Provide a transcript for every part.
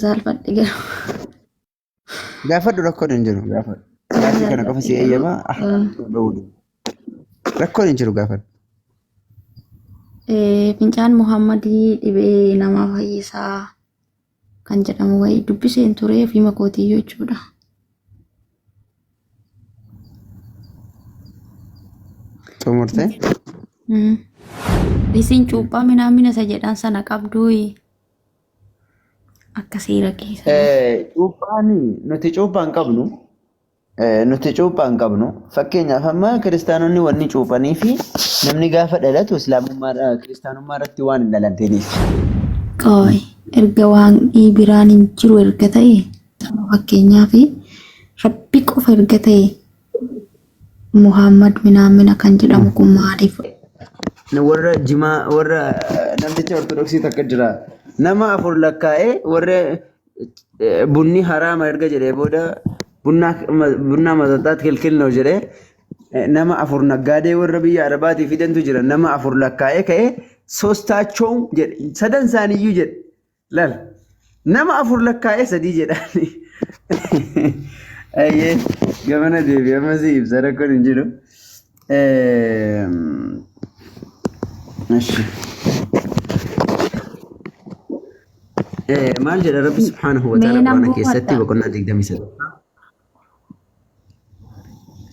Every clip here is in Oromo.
Salphadhe Gaafadhu rakkoon hin jiru gaafadhu. Gaaffii kana qofa si eeyyamaa rakkoon hin jiru gaafadhu. Fincaan Muhammadii dhibee nama fayyisaa kan jedhamu wayii dubbiseen ture fi makootiyyoo jechuudha. Xumurtee? Isiin cuuphaa minaamina isa jedhan sana qabduu akka seera keessa. Cuuphaani nuti cuuphaa hin qabnu. Nuti cuuphaa hin qabnu. Fakkeenyaaf amma kiristaanonni wanni cuuphanii fi namni gaafa dhalatu islaamummaa kiristaanummaa irratti waan hin dhalanteeniif. Qooy erga waan biraan hin jiru erga ta'e fakkeenyaaf rabbi qofa erga ta'e Muhammad minaamina kan jedhamu kun maaliif? Warra jimaa warra namticha ortodoksii takka jira. Nama afur lakkaa'ee warra bunni haraama erga jedhee booda bunnaa matattaat kilkilnoo jedhee nama afur naggaadee warra biyya arabaatii fidantu jira. Nama afur lakkaa'ee ka'ee soostaachoon jedhe sadan isaaniiyyuu jedhe lal nama afur lakkaa'ee sadii jedhani. Ayyee gamana deebi'ee ammas ibsa rakkoon hin jiru. ماشي maal jedha rabbi subhanahu wa ta'ala quraana keessatti boqonnaa 29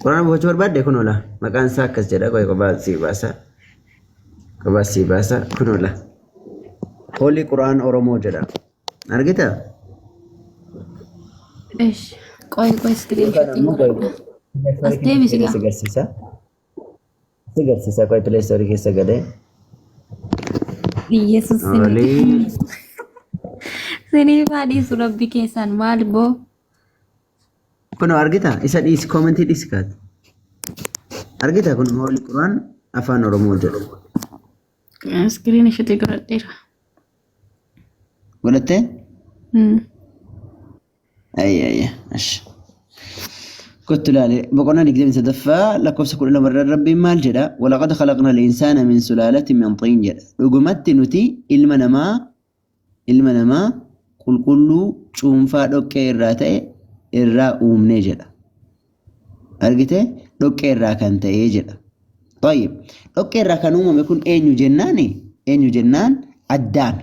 quraana boqochuu barbaadde kun ola maqaan isaa akkas jedha qoy qophaa sii baasa kun ola hoolii quraan oromoo jedha argita qoy as deebisi Sigarsiisa qoy Play Store keessa galee. Yesus sini fadhiisu rabbi keessan maal boo? Kun argita isa dhiisi koomentii dhiisi kaati. Argita kun hoolii quraan afaan oromoo jedhu. Iskiriin isheetti godhadheera. Godhattee? Ayya ashi. كنت لالي بقولنا نقدر نتدفى لكم سكول لما ربي مال جدا ولقد خلقنا الإنسان من سلالة من طين جدا رقمت نتي المنما كل شومفا دوكي الراتي الراء أمني جدا أرقته دوكي الراء كانت جدا طيب دوكي الراء كان أمم يكون أين جنان أدان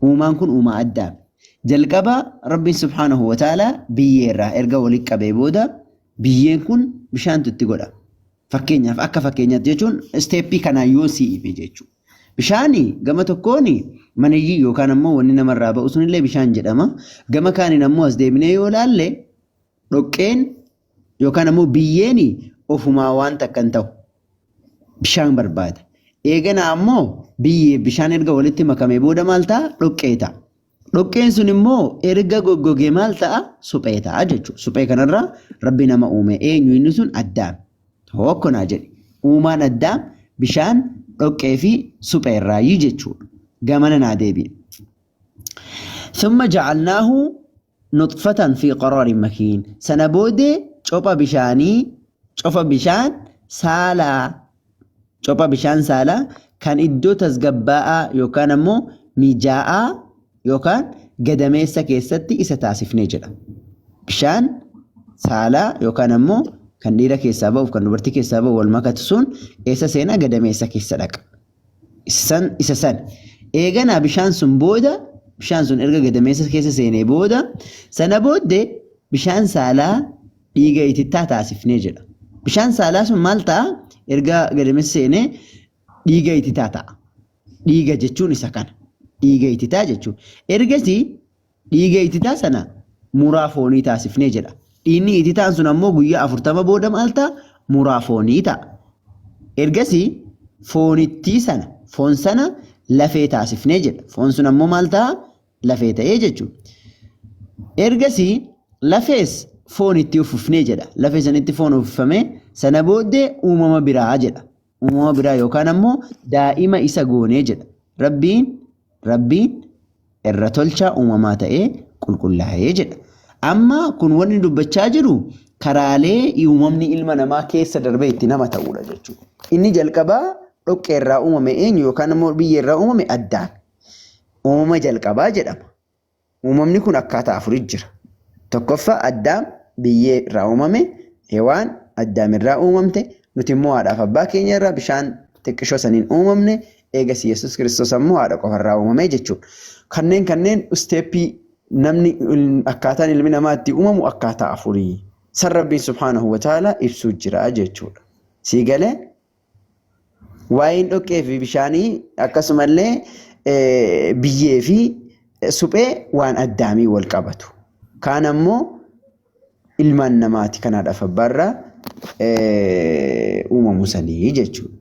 وما نكون أمم أدان jalqaba rabbiin subhaanahu wa ta'ala biyyeerraa erga walitti qabee booda biyyeen kun bishaantu itti godha. Fakkeenyaaf akka fakkeenyaatti jechuun isteeppii kanaan yoo si'ife jechuudha. Bishaani gama tokkoon maniyyii yookaan ammoo wanni namarraa ba'u sunillee bishaan jedhama. Gama kaaniin ammoo as deebinee yoo ilaalle dhoqqeen yookaan ammoo biyyeen ofumaa waan takka hin ta'u bishaan barbaada. Eegana ammoo biyyee bishaan erga walitti makamee booda maal ta'a? Dhoqqee ta'a. Dhoqqeen sun immoo erga goggogee maal ta'a? Suphee ta'a jechuudha. Suphee kanarraa rabbi nama uume eenyu inni sun Addaam. Tokko naa jedhe. Uumaan Addaam bishaan dhoqqee fi suphee irraayyii jechuudha. Gamana naa deebi'e. ثم جعلناه نطفة في قرار مكين. سنبودي شوفا بشان سالا كان إدو تزقباء يوكان مو ميجاء yookaan gadameessa keessatti isa taasifnee jedha. Bishaan saalaa yookaan ammoo kan dhiira keessaa ba'uuf kan dubartii keessaa ba'u wal makatu sun eessa seenaa gadameessa keessa dhaqa. Isa san eeganaa bishaan sun erga gadameessa keessa seenee booda sana booddee bishaan saalaa dhiiga itittaa taasifnee jedha. Bishaan saalaa sun maal ta'a? Erga gadameessa seenee dhiiga itittaa ta'a. Dhiiga jechuun isa kana. Dhiiga ititaa jechuudha. Ergasii dhiiga ititaa sana muraa foonii taasifnee jedha. Dhiigni ititaan sun ammoo guyyaa 40 booda maal ta'a? Muraa foonii ta'a. Ergasii foon sana lafee taasifnee jedha. Foon sun ammoo maal ta'a? Lafee ta'ee jechuudha. Ergasii lafees foon itti uffifnee jedha. Lafee sanitti foon uffifamee sana booddee uumama biraa jedha. Uumama biraa yookaan ammoo daa'ima isa goonee jedha. Rabbiin irra tolchaa uumamaa ta'ee qulqullaa'ee jedha. Amma kun wanni dubbachaa jiru karaalee uumamni ilma namaa keessa darbee itti nama ta'uudha jechuudha. Inni jalqabaa dhoqqee irraa uumame eenyu yookaan immoo biyyee irraa uumame Addaam. uumama jalqabaa jedhama. Uumamni kun akkaataa afurii jira. Tokkoffaa Addaam biyyee irraa uumame, Hewaan Addaam irraa uumamte, nuti immoo haadhaaf abbaa keenya irraa bishaan xiqqishoo saniin uumamne, eegas Yesuus Kiristoos ammoo haadha qofarraa uumame jechuudha. Kanneen isteeppii namni akkaataan ilmi namaa itti uumamu akkaataa afurii. San Rabbiin subhaanahu wa ta'ala ibsuu jira jechuudha. Sii galee waa'een dhoqqee fi bishaanii akkasumallee biyyee fi suphee waan addaamii wal qabatu. Kaan ammoo ilmaan namaati kanaadhaaf abbaarraa uumamu sanii jechuudha.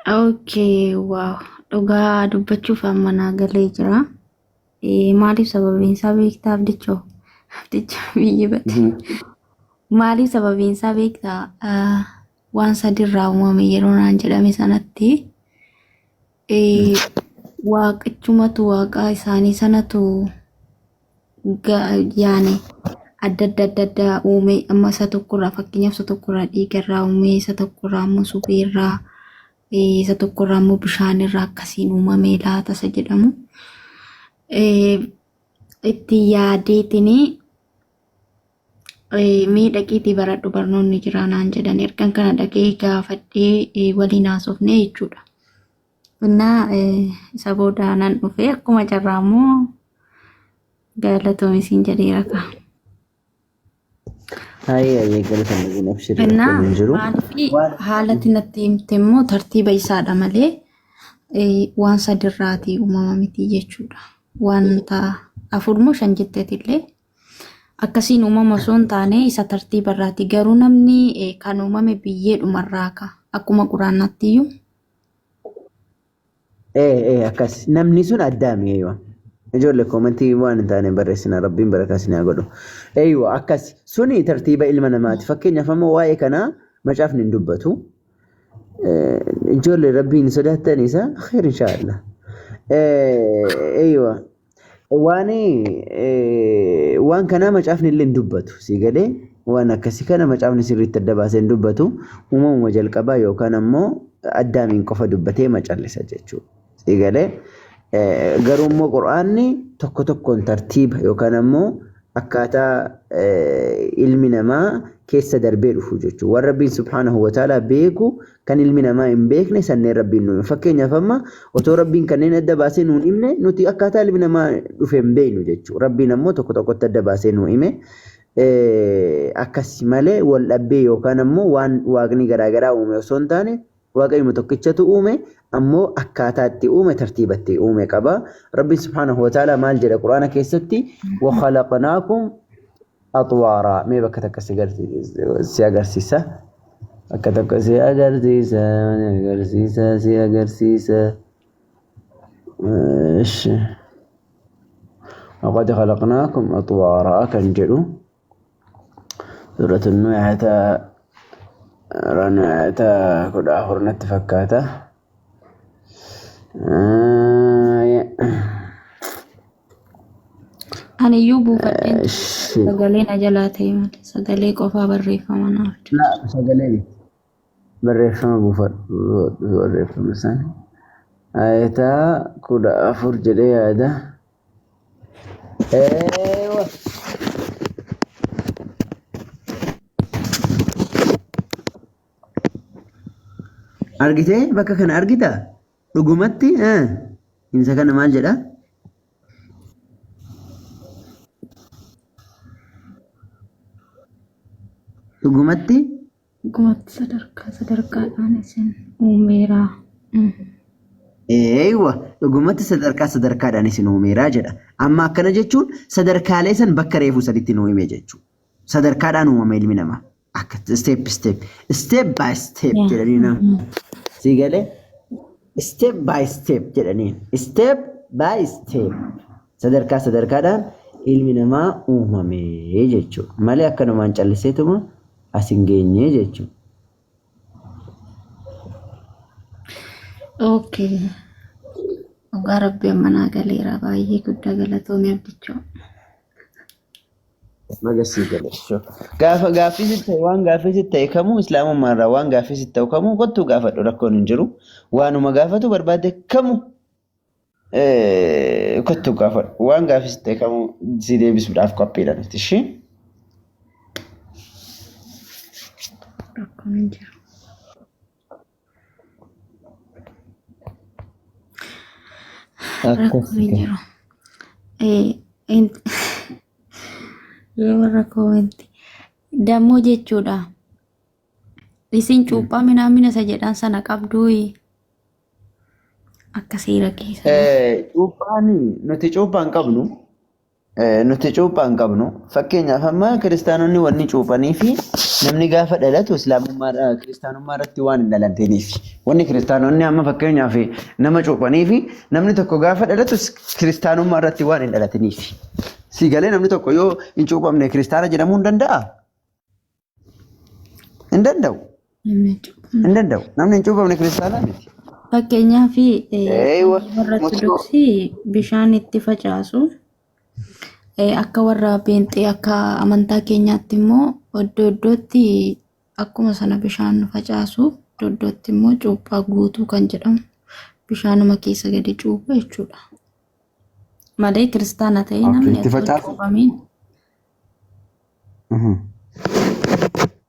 Okay, wow. Dhugaa dubbachuuf amma naa galee jira. Maaliif sababiin isaa beektaa abdichoo? Abdichoo biyyi bate. Maaliif sababiin isaa beektaa? Waan sadirraa uumame yeroo naan jedhame sanatti waaqachumatu waaqaa isaanii sanatu yaane adda uume amma isa tokkorraa fakkeenyaaf isa tokkorraa dhiigarraa uume isa tokkorraa immoo supheerraa isa tokkorraa immoo bishaanirraa akkasiin uumame laata isa jedhamu itti yaadeetini miidhaqiitii baradhu barnoonni jira naan jedhan ergan kana dhagee gaafadhee waliin haasofne jechuudha. Innaa isa boodaanan dhufee akkuma carraa immoo galatoomisiin jedheera ka. Innaa maaliif haalati natti himte immoo tartiiba isaadha malee waan sadirraatii uumama miti jechuudha. Wanta afurmoo shan jetteetillee akkasiin uumama osoo hin taane isa tartiiba irraati. Garuu namni kan uumame biyyee dhumarraa ka akkuma quraannaattiyyuu. Akkas namni sun addaami eeywa. Ijoollee koomentii waan hin taane barreessina Rabbiin barakaa isinii godhu. Eeywa akkas suni tartiiba ilma namaati. Fakkeenyaaf ammoo waa'ee kanaa macaafni hin dubbatu. Ijoollee Rabbiin sodaattan isa khair inshaallah. Eeywa waan kanaa macaafni illee hin dubbatu. Si galee waan akkasii kana macaafni sirriitti adda baasee hin dubbatu. Uumamuma jalqabaa yookaan ammoo addaamiin qofa dubbatee macallisa jechuudha. Si galee garuu immoo quraanni tokko tokkoon tartiiba yookaan ammoo akkaataa ilmi namaa keessa darbee dhufu jechuudha. Waan Rabbiin subhaanahu wa ta'ala beeku kan ilmi namaa hin beekne sanneen Rabbiin nuyi. Fakkeenyaaf amma otoo Rabbiin kanneen adda baasee nuun himne nuti akkaataa ilmi namaa dhufe hin beeknu jechuudha. Rabbiin ammoo tokko tokkotti adda baasee nuu hime. Akkasi malee wal dhabbee yookaan ammoo waan waaqni garaagaraa uume osoo hin taane waaqayyuma tokkichatu uume ammoo akkaataa itti uume tartiibatti uume qaba. Rabbiin subhaanahu wa ta'ala maal jedha quraana keessatti wa khalaqnaakum atwaaraa. Mee bakka takka si agarsiisa. Bakka takka si agarsiisa. وقد خلقناكم أطوارا كان جلو سورة النوح رنعتا كل آخر نتفكاتا أنا يوبو فدين سجلين أجلاتي مال سجلي قفا بالريفة منافج لا سجلي بالريفة ما بوفر بالريفة مثلا آيتا كل آخر جلي هذا ايوه argite bakka kana argita dhugumatti insa kana maal jedha dhugumatti sadarkaadhaan isin uumeera eeywa dhugumatti sadarkaadhaan isin uumeera jedha. Amma akkana jechuun sadarkaalee san bakka reefuu saditti nu hime jechuudha. Sadarkaadhaan uumame ilmi namaa akka step by step jedhanii nama si galee step by step jedhanii sadarkaadhaan ilmi namaa uumame jechuudha. Malee akkanumaan calliseetuma as hin geenye jechuudha. Okay. Ogaa Rabbi ammanaa galeera baay'ee guddaa galatoomii abdichoo. Magasii galee. Gaaffii sitta waan gaaffii sitta kamuu islaamummaa irraa waan gaaffii sitta kamuu kottuu gaafadhu rakkoon hin jiru. Waanuma gaafatu barbaade kamuu kottuu gaafadhu. Waan gaaffii sitta kamuu si deebisuudhaaf qophiidha nuti ishee. Rakkoon hin jiru. Rakkoon hin jiru. Yoo rakkoomenti dammoo jechuudha. Isin cuuphaa minaamina isa jedhan sana qabduu akka seera keessa. Cuuphaan nuti cuuphaan qabnu nuti cuuphaan qabnu fakkeenyaaf amma kiristaanonni wanni cuuphanii fi namni gaafa dhalatu islaamummaa kiristaanummaa irratti waan hin dhalataniif wanni kiristaanonni amma fakkeenyaaf nama cuuphanii fi namni tokko gaafa dhalatu kiristaanummaa irratti waan hin dhalataniif. Si galee namni tokko yoo hin cuuphamne kiristaana jedhamuu hin danda'a? Hin danda'u. Hin danda'u. Namni hin cuuphamne kiristaana miti. Fakkeenyaaf warra Ortodoksii bishaan itti facaasu akka warra Pheenxee akka amantaa keenyaatti immoo iddoo iddootti akkuma sana bishaan facaasu iddoo iddootti immoo cuuphaa guutuu kan jedhamu bishaanuma keessa gadi cuupha jechuudha. Malee kiristaana ta'ee namni cuuphamiin.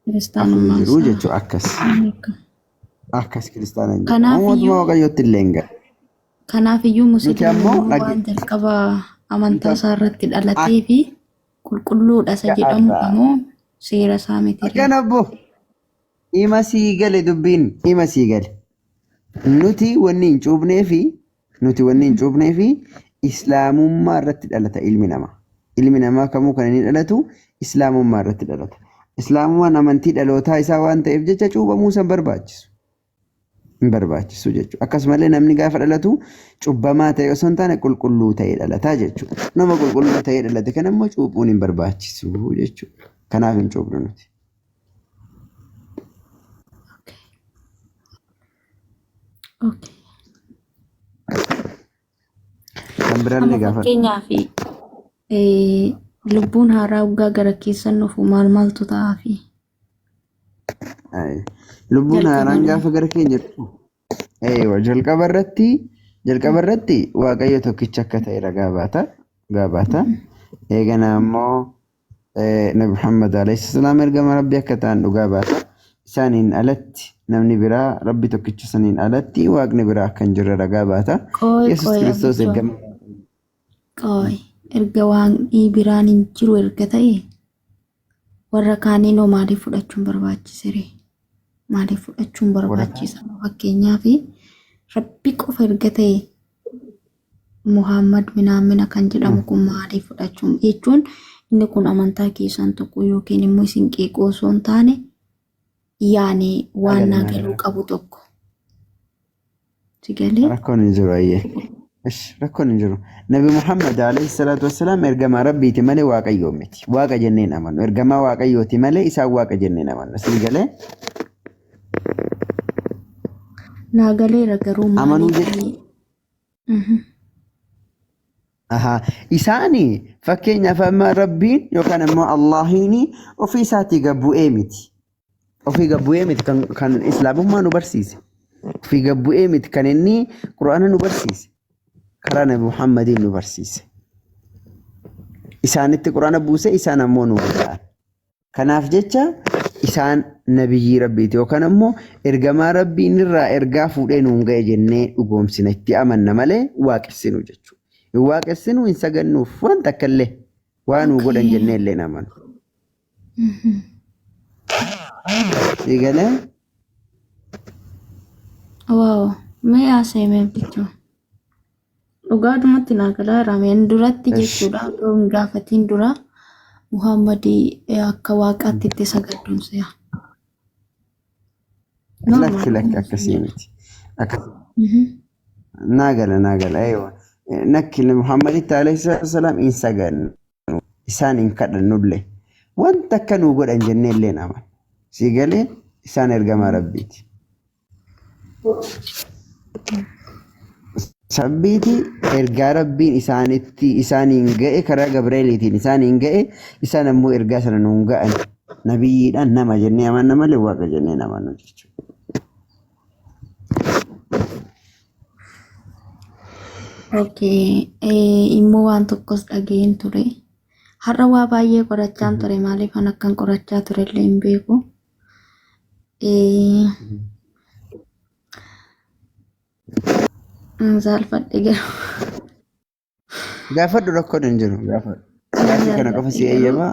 Kiristaanummaa jiru jechuudha akkas. Akkas kiristaana jiru. Mootummaa Waaqayyootti illee hin galu. Kanaaf iyyuu musliimonni waan jalqaba amantaa isaa irratti dhalatee fi qulqulluudha isa jedhamu immoo seera isaa miti. Akkan abbo hima sii gale dubbiin hima sii gale. Nuti wanni hin cuuphnee fi islaamummaa irratti dhalata ilmi namaa. Ilmi namaa kamuu kan inni dhalatu islaamummaa irratti dhalata. Islaamummaan amantii dhalootaa isaa waan ta'eef jecha cuuphamuu san barbaachisu. Hin barbaachisu jechuudha. Akkasumallee namni gaafa dhalatu cubbamaa ta'e osoo hin taane qulqulluu ta'ee dhalataa jechuudha. Nama qulqulluu ta'ee dhalate kan immoo cuuphuun hin barbaachisu jechuudha. Kanaaf hin cuuphnu nuti. Kan biraallee gaafa. Fakkeenyaaf lubbuun haaraa waggaa gara keessan dhufu maaltu ta'aafi? Lubbuun haaraan gaafa gara keenya dhufu jalqaba irratti Waaqayyo tokkicha akka ta'e ragaa baata. Eegana ammoo Nabi Muhammad alayhi salaam ergama Rabbi akka ta'an dhugaa baata. Isaaniin alatti namni biraa Rabbi tokkicha saniin alatti Waaqni biraa akka hin jirre ragaa baata. Yesuus Kiristoos erga Waaqni biraan hin jiru erga ta'e warra kaaniin hoo maaliif fudhachuun barbaachisere? Maaliif fudhachuun barbaachisa? Fakkeenyaaf Rabbi qofa erga ta'e Muhammad minaamina kan jedhamu kun maaliif fudhachuun jechuun inni kun amantaa keessan tokko yookiin immoo isin qeeqoo osoo hin taane yaani waan naagaluu qabu tokko. Si galee? Rakkoon hin jiru ayyee. Rakkoon hin jiru. Nabi Muhammad alayhi salaatu wassalaam ergamaa Rabbiiti malee Waaqayyoo miti. Waaqa jennee hin amannu. Ergamaa Waaqayyooti malee isaan Waaqa jennee hin amannu. Si galee? Naagaleera garuu maaliif? Isaanii fakkeenyaaf amma Rabbiin yookaan immoo Allahiin ofii isaatii gabbu'ee miti. Ofii gabbu'ee miti kan islaamummaa nu barsiise. Ofii gabbu'ee miti kan inni Qur'aana nu barsiise. Karaa Nabi Muhammadiin nu barsiise. Isaanitti Qur'aana buuse isaan ammoo nu godhaan. Kanaaf jecha isaan nabiyyii Rabbiiti yookaan ammoo ergamaa Rabbiin irraa ergaa fuudhee nuun ga'e jennee dhugoomsina itti amanna malee waaqessinu jechuudha. Hin waaqessinu hin sagannuuf wanta akka illee waan nu godhan jennee illee namanu. Egalee? Waaw, mee haasa'e bichuu. Dhugaadhumatti naagalaa rameen duratti jechuudha. Odoon gaafatiin dura Muhammadii akka waaqaatti itti sagadduunsa yaa. Lakki akkasii miti. Naagala. Nakki Muhammaditti alayhi salaam hin sagannu. Isaan hin kadhannullee. Wanta akka nu godhan jennee illee naman. Si galee isaan ergamaa Rabbiiti. sabbiiti ergaa rabbiin isaaniin ga'e karaa Gabreeliitiin isaaniin ga'e isaan ammoo ergaa sana nuun ga'an nabiyyiidhaan nama jennee amanna malee waaqa jennee amannu jechuudha. Immoo waan tokkos dhageen ture. Har'a waa baay'ee qorachaan ture maaliif an akkan qorachaa ture illee hin beeku. Saalfadhe garuu. Gaafadhu rakkoon hin jiru gaafadhu. Gaaffii kana qofa si eeyyamaa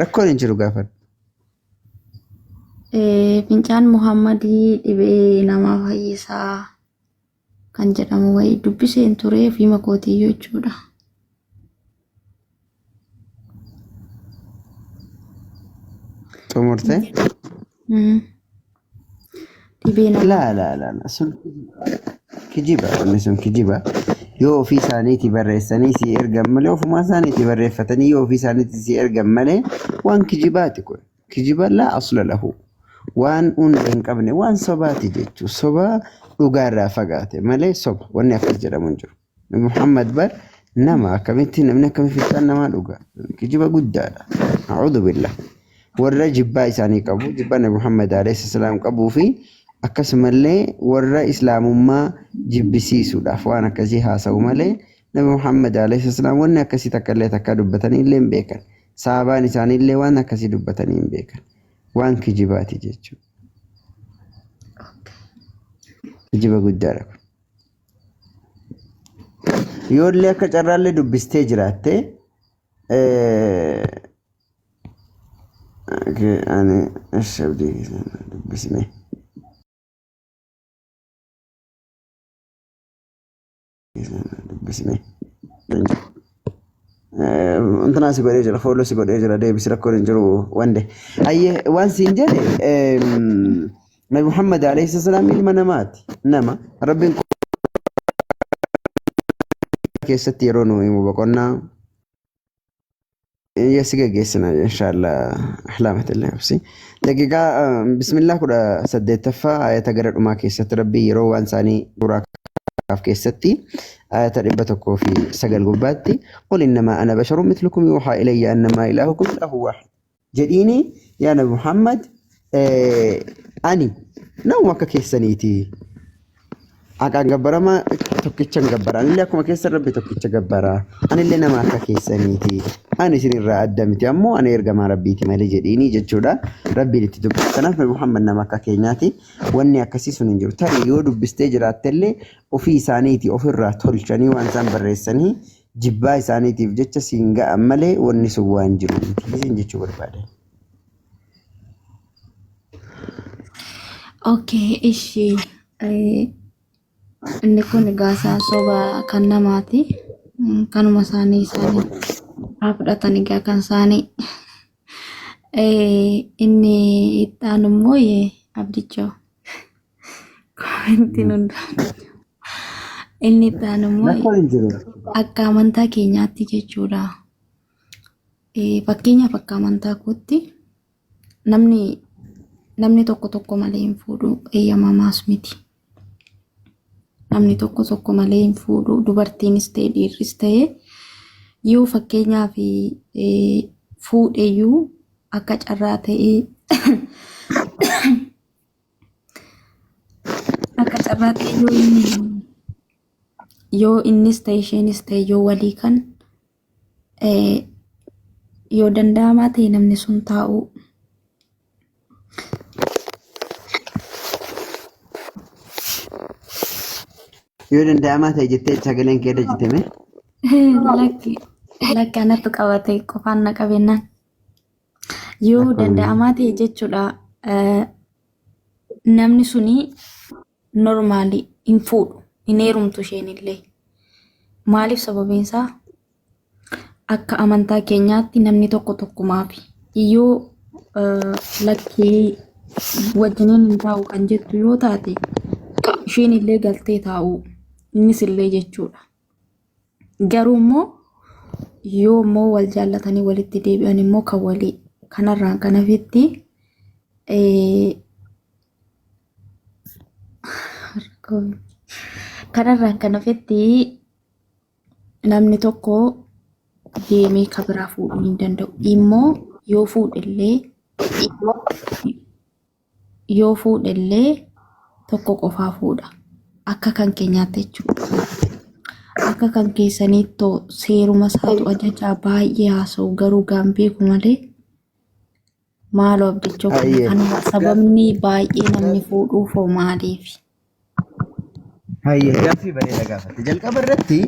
rakkoon hin jiru gaafadhu. Fincaan Muhammadii dhibee namaa fayyisaa kan jedhamu wayii dubbiseen ture fi makootiyyuu jechuudha. Xumurtee? Dhibee namaa. La sun kijiba wanni sun kijiba. Yoo ofii isaaniitii barreessanii si ergan malee ofumaa isaaniitii barreeffatanii yoo ofii isaaniitii si ergan malee waan kijibaati kun. Kijiba laa asla lahu. Waan hunda hin qabne waan sobaati jechuudha. Sobaa dhugaarraa fagaate malee soba wanni akkas jedhamu hin jiru. Muhammad bar nama akkamitti namni akkamitti fiixaan namaa dhuga. Kijiba guddaadha. A'uudhu billah. Warra jibbaa isaanii qabu jibbaa Nabi Muhammad alayhi salaam qabuu fi akkasumallee warra islaamummaa jibbisiisuudhaaf waan akkasii haasa'u malee Nabi Muhammad alayhi salaam wanni akkasii takka illee takka dubbatanii illee hin beekan. Sahabaan isaanii illee waan akkasii dubbatanii hin beekan. Waan kijibaati jechuudha. Kijiba guddaadha kun. Yoo illee akka carraallee dubbistee jiraatte ani ashabdii dubbisne. Dubbisne. Antanaa si godhee jira, fooloo si godhee jira, deebisi rakkoon hin jiru wande. Ayyee waan siin jedhe Nabi Muhammad alayhi salaam ilma namaati. Nama Rabbiin keessatti yeroo nu himu boqonnaa يسيق جيسنا إن شاء الله أحلامة الله بسي دقيقة بسم الله كده سديت تفا آية تقرأ ما كيسة ربي يرو إنساني براك في كيستي آية ربتك في سجل قباتي قل إنما أنا بشر مثلكم يوحى إلي أنما إلهكم إله واحد جديني يا نبي محمد أني نومك كيسنيتي akan gabbara ma tokkichan gabbara anillee akkuma keessa rabbi tokkicha gabbara anillee nama akka keessaniiti ani isinirraa adda miti ammoo ani ergamaa rabbiiti malee jedhiini jechuudha rabbiin itti dubbata kanaaf Nabi Muhammad nama akka keenyaati wanni akkasii sun hin jiru tarii yoo dubbistee jiraattellee ofii isaaniiti ofirraa tolchanii waan isaan barreessanii jibbaa isaaniitiif jecha siin ga'an malee wanni sun waan jiru miti isin jechuu barbaade. Okay, ishi inni kun gaasaa soba kan namaati. Kanuma isaanii fudhatan egaa kan isaanii. Inni itti immoo abdichoo. Inni itti immoo akka amantaa keenyaatti jechuudha. Fakkeenyaaf akka amantaa kootti namni tokko malee hin fuudhu eeyyamamaas miti. Namni tokko malee hin fuudhu dubartiinis ta'e dhiirris ta'e yoo fakkeenyaaf fuudheyyuu akka carraa ta'e yoo innis ta'e isheenis ta'e yoo walii kan yoo danda'amaa ta'e namni sun taa'u. Yoo danda'amaa ta'e jettee sagaleen kee dajjitame? Lakki anatti qabate qofaan na qabennaan. Yoo danda'amaa ta'e jechuudha namni suni normaali hin fuudhu hin heerumtu isheenillee. Maaliif sababiin isaa akka amantaa keenyaatti namni tokkumaafi yoo lakkii wajjiniin hin taa'u kan jettu yoo taate isheenillee galtee taa'u. Innis illee jechuudha. Garuu immoo yoo immoo wal jaallatanii walitti deebi'an immoo kan walii kanarraan kan hafitti kanarraan kan hafetti namni tokko deemee kan biraa fuudhuu hin danda'u. Immoo yoo fuudhellee tokko qofaa fuudha. Akka kan keenyaatti jechuudha. Akka kan keessaniittoo seeruma isaatu ajajaa baay'ee haasa'u garuu gaan beeku malee maaloo abdichoo kana sababni baay'ee namni fuudhuuf hoo maaliif? Hayyee gaaffii bareeda gaafatte. Jalqaba irratti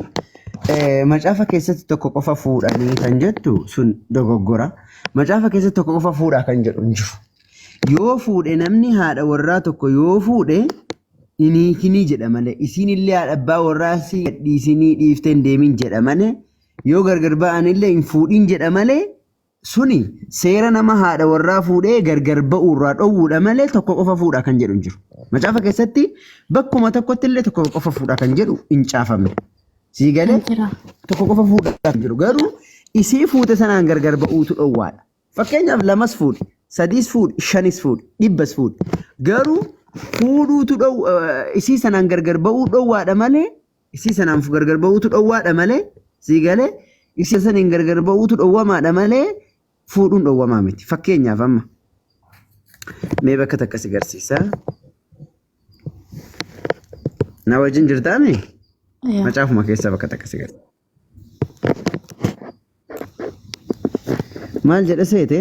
macaafa keessatti tokko qofa fuudhanii kan jettu sun dogoggora. Macaafa keessatti tokko qofa fuudhaa kan jedhu hin jiru. Yoo fuudhe namni haadha warraa tokko yoo fuudhe inni jedha malee isiin illee haadha abbaa warraa si dhiisinii dhiifteen deemin jedha malee yoo gargar ba'an illee hin fuudhin jedha malee suni seera nama haadha warraa fuudhee gargar ba'uu irraa dhowwuudha malee tokko qofa fuudhaa kan jedhu hin jiru. Macaafa keessatti bakkuma tokkotti illee tokko qofa fuudhaa kan jedhu hin caafamne. Sii galee tokko qofa fuudhaa kan jiru garuu isii fuute sanaan gargar ba'uutu dhowwaadha. Fakkeenyaaf lamas fuudhi, sadiis fuudhi, shanis fuudhi, dhibbas fuudhi. Garuu fuudhuutu isii sanaan gargar ba'uu dhowwaadha malee isii sanaan gargar ba'uutu dhowwaadha malee sii galee isii saniin gargar ba'uutu dhowwamaadha malee fuudhuun dhowwamaa miti. Fakkeenyaaf amma mee bakka takkas agarsiisa. Na wajjin jirtaami? Macaafuma keessaa bakka takkas agarsiisa. Maal jedha seete?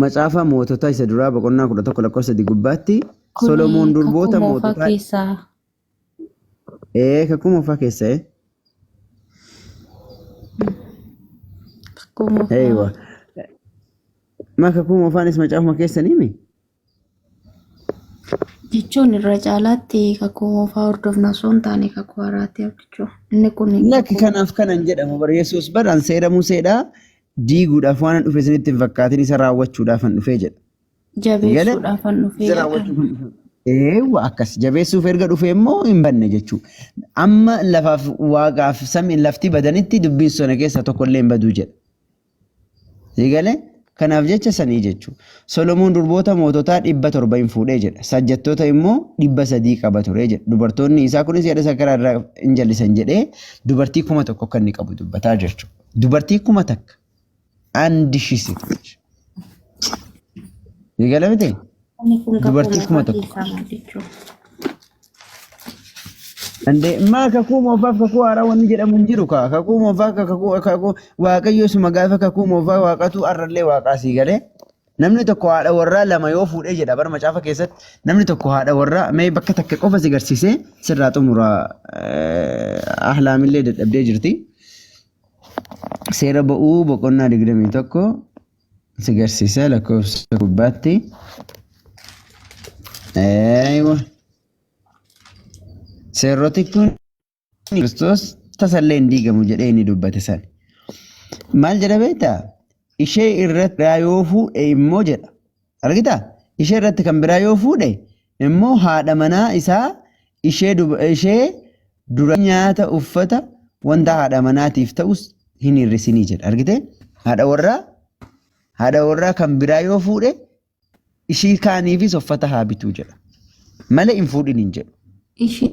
Macaafa mootota isa duraa boqonnaa 11 lakkoofsa 3 gubbaatti Solomoon durboota moototaa keessaa. Kakuu moofaa keessa Kakuu moofaa. Eewa. Kakuu moofaanis macaafuma keessa nimi? Jechuun irra caalaatti kakuu moofaa hordofna osoo hin taane kakuu haaraatti abdichuu. Inni kun lakki kanaaf kanan jedhamu bara Yesuus baraan seera Museedhaa diiguudhaaf waan dhufe isinitti hin fakkaatin isa raawwachuudhaaf han dhufee jedha. Jabeessuudhaaf han dhufee. Eewa akkas jabeessuuf erga dhufee immoo hin banne jechuudha. Amma lafaaf waaqaaf samiin lafti badanitti dubbiin sona keessaa tokkollee hin baduu jedha. Eegalee kanaaf jecha sanii jechuudha. Solomoon durboota moototaa 700 hin fuudhee jedha. Sajjattoota immoo 300 qaba ture jedha. Dubartoonni isaa kunis yaada sakaraa irraa hin jallisan jedhee dubartii 1000 kan inni qabu dubbataa jechuudha. Dubartii 1000 andi shisitu. Eegalee miti? Dubartii 1000. Ande maa kakuu moofaaf kakuu haaraa wanni jedhamu hin jiru kaa. Kakuu moofaaf kakuu waaqayyo suma gaafa kakuu moofaa waaqatu arrallee waaqaasii galee. Namni tokko haadha warraa lama yoo fuudhee jedha bara macaafa keessatti namni tokko haadha warraa mee bakka takka qofa si garsiisee sirraa xumuraa ahlaamillee dadhabdee jirti. Seera ba'uu boqonnaa 21 si garsiisa lakkoofsa gubbaatti. Seerroti kun Kiristoos tasallee hin diigamu jedhee inni dubbate san. Maal jedha beektaa? Ishee irratti yoo fuudhe immoo jedha. Argitaa? Ishee irratti kan biraa yoo fuudhe immoo haadha manaa isaa ishee dura nyaata uffata wanta haadha manaatiif ta'us hin hir'isinii jedha. Argitee? Haadha warraa kan biraa yoo fuudhe ishii kaaniifis uffata haa bituu jedha. Malee hin fuudhin hin jedhu. Ishee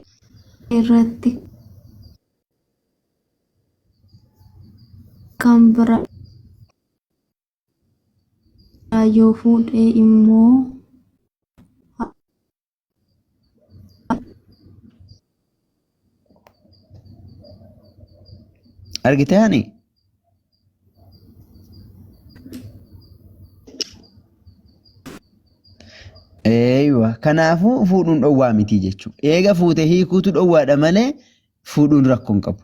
irratti kan biraa yoo fuudhe immoo argitee ani? Eeywa kanaafuu fuudhuun dhowwaa miti jechuudha. Eega fuute hiikuutu dhowwaadha malee fuudhuun rakkoo hin qabu.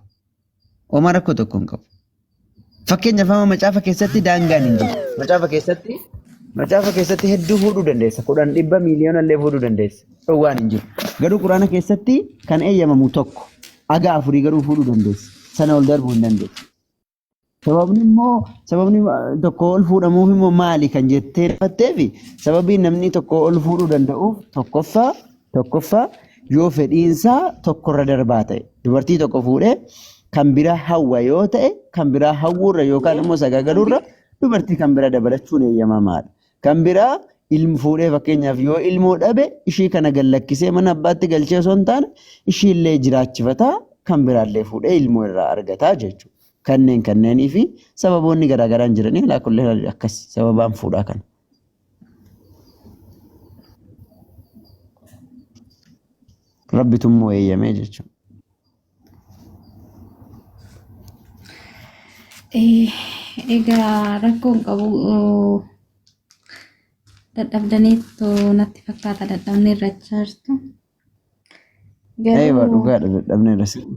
Oma rakkoo tokko hin qabu. Fakkeenyaaf amma macaafa keessatti daangaan hin jiru. Macaafa keessatti hedduu fuudhuu dandeessa. 10,000 miiliyoona illee fuudhuu dandeessa. Dhowwaan hin jiru. Garuu quraana keessatti kan eeyyamamu tokko aga 4 garuu fuudhuu dandeessa. Sana ol darbuu hin dandeessu. Sababni tokko ol fuudhamuuf immoo maali kan jettee dubbatteefi sababii namni tokko ol fuudhuu danda'uuf tokkoffaa yoo fedhiinsaa tokkorra darbaa ta'e dubartii tokko fuudhee kan biraa hawwa yoo ta'e kan biraa hawwuurra yookaan immoo sagaagaluurra dubartii kan biraa dabalachuun eeyyamamaadha. Kan biraa ilmu fuudhee fakkeenyaaf yoo ilmoo dhabe ishii kana gallakkisee mana abbaatti galchee osoo hin taane ishii illee jiraachifataa kan biraallee fuudhee ilmoo irraa argataa jechuudha. Kanneenii fi sababoonni garaagaraan jiranii alaa kullee akkas sababaan fuudhaa kana. Rabbitu immoo eeyyamee jechuudha. Egaa rakkoon qabu dadhabdaniitu natti fakkaata dadhabni irra jirtu. Eeyyama dhugaadha dadhabni irra jirtu.